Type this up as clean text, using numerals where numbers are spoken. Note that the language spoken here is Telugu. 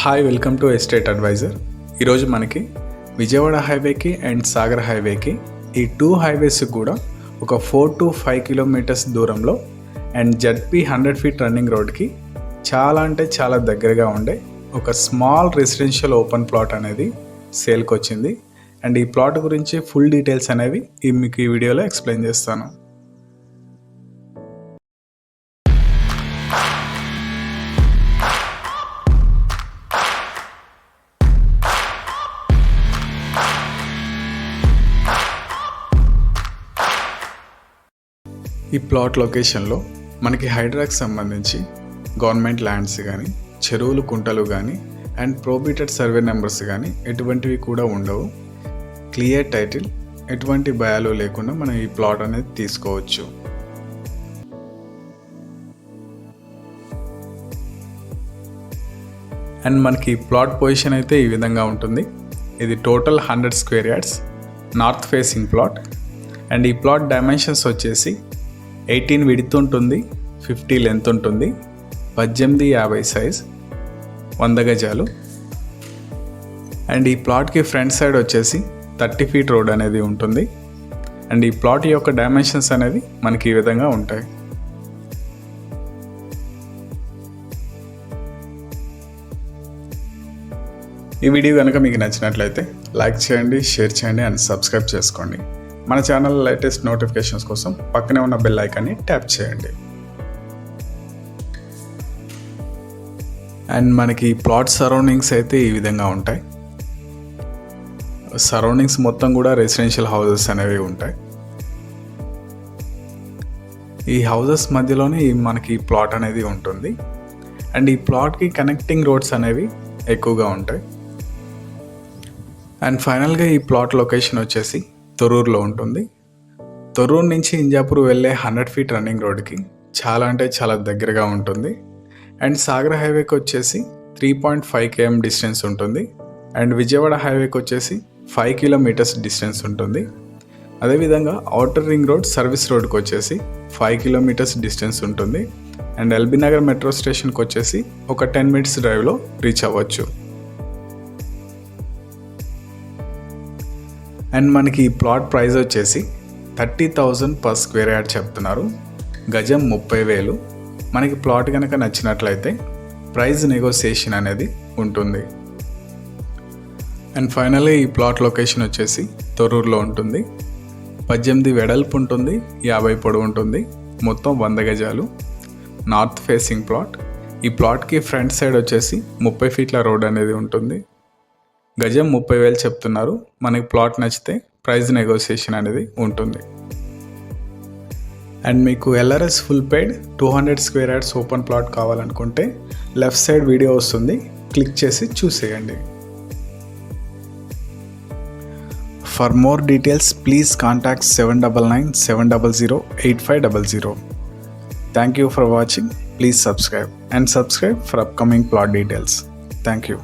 Hi, welcome to estate adviser. ఈరోజు మనకి విజయవాడ హైవేకి అండ్ సాగర్ హైవేకి ఈ టూ హైవేస్ కూడా ఒక 4 to 5 కిలోమీటర్స్ దూరంలో అండ్ జడ్పీ 100 ఫీట్ రన్నింగ్ రోడ్కి చాలా అంటే చాలా దగ్గరగా ఉండే ఒక స్మాల్ రెసిడెన్షియల్ ఓపెన్ ప్లాట్ అనేది సేల్కి వచ్చింది. అండ్ ఈ ప్లాట్ గురించి ఫుల్ డీటెయిల్స్ అనేవి మీకు ఈ వీడియోలో ఎక్స్ప్లెయిన్ చేస్తాను. ఈ ప్లాట్ లొకేషన్లో మనకి హైడ్రాకి సంబంధించి గవర్నమెంట్ ల్యాండ్స్ కానీ, చెరువులు, కుంటలు కానీ అండ్ ప్రోబిటెడ్ సర్వే నెంబర్స్ కానీ ఎటువంటివి కూడా ఉండవు. క్లియర్ టైటిల్, ఎటువంటి భయాలు లేకుండా మనం ఈ ప్లాట్ అనేది తీసుకోవచ్చు. అండ్ మనకి ప్లాట్ పొజిషన్ అయితే ఈ విధంగా ఉంటుంది. ఇది total 100 square yards north facing plot. And ఈ ప్లాట్ డైమెన్షన్స్ వచ్చేసి 18 విడ్త్ ఉంటుంది, 50 లెంత్ ఉంటుంది, 1850 సైజ్, 100 గజాలు. అండ్ ఈ ప్లాట్కి ఫ్రంట్ సైడ్ వచ్చేసి 30 ఫీట్ రోడ్ అనేది ఉంటుంది. అండ్ ఈ ప్లాట్ యొక్క డైమెన్షన్స్ అనేవి మనకి ఈ విధంగా ఉంటాయి. ఈ వీడియో కనుక మీకు నచ్చినట్లయితే లైక్ చేయండి, షేర్ చేయండి అండ్ సబ్స్క్రైబ్ చేసుకోండి. మన ఛానల్ లేటెస్ట్ నోటిఫికేషన్స్ కోసం పక్కనే ఉన్న బెల్ ఐకాన్ని ట్యాప్ చేయండి. అండ్ మనకి ప్లాట్ సరౌండింగ్స్ అయితే ఈ విధంగా ఉంటాయి. సరౌండింగ్స్ మొత్తం కూడా రెసిడెన్షియల్ హౌసెస్ అనేవి ఉంటాయి. ఈ హౌసెస్ మధ్యలోనే మనకి ప్లాట్ అనేది ఉంటుంది. అండ్ ఈ ప్లాట్కి కనెక్టింగ్ రోడ్స్ అనేవి ఎక్కువగా ఉంటాయి. అండ్ ఫైనల్గా ఈ ప్లాట్ లొకేషన్ వచ్చేసి తొర్రూరులో ఉంటుంది. తొర్రూరు నుంచి ఇంజాపూర్ వెళ్ళే 100 ఫీట్ రన్నింగ్ రోడ్కి చాలా అంటే చాలా దగ్గరగా ఉంటుంది. అండ్ సాగర్ హైవేకి వచ్చేసి 3.5 km డిస్టెన్స్ ఉంటుంది. అండ్ విజయవాడ హైవేకి వచ్చేసి 5 కిలోమీటర్స్ డిస్టెన్స్ ఉంటుంది. అదేవిధంగా ఔటర్ రింగ్ రోడ్ సర్వీస్ రోడ్కి వచ్చేసి 5 కిలోమీటర్స్ డిస్టెన్స్ ఉంటుంది. అండ్ ఎల్బీ నగర్ మెట్రో స్టేషన్కి వచ్చేసి ఒక 10 మినిట్స్ డ్రైవ్లో రీచ్ అవ్వచ్చు. అండ్ మనకి ఈ ప్లాట్ ప్రైస్ వచ్చేసి 30,000 పర్ స్క్వేర్ యార్డ్ చెప్తున్నారు. గజం 30,000. మనకి ప్లాట్ కనుక నచ్చినట్లయితే ప్రైస్ నెగోసియేషన్ అనేది ఉంటుంది. అండ్ ఫైనల్లీ ఈ ప్లాట్ లొకేషన్ వచ్చేసి తొర్రూరులో ఉంటుంది. 18 వెడల్పు ఉంటుంది, 50 పొడవు ఉంటుంది, మొత్తం 100 గజాలు. North facing plot. ఈ ప్లాట్కి ఫ్రంట్ సైడ్ వచ్చేసి 30 ఫీట్ల రోడ్ అనేది ఉంటుంది. గజం 30,000 చెప్తున్నారు. మనకి ప్లాట్ నచ్చితే ప్రైస్ నెగోసియేషన్ అనేది ఉంటుంది. అండ్ మీకు LRS full paid 200 square yards open plot కావాలనుకుంటే లెఫ్ట్ సైడ్ వీడియో వస్తుంది, క్లిక్ చేసి చూసేయండి. For more details please contact 7997008500. Thank you for watching. Please subscribe for upcoming plot details. Thank you.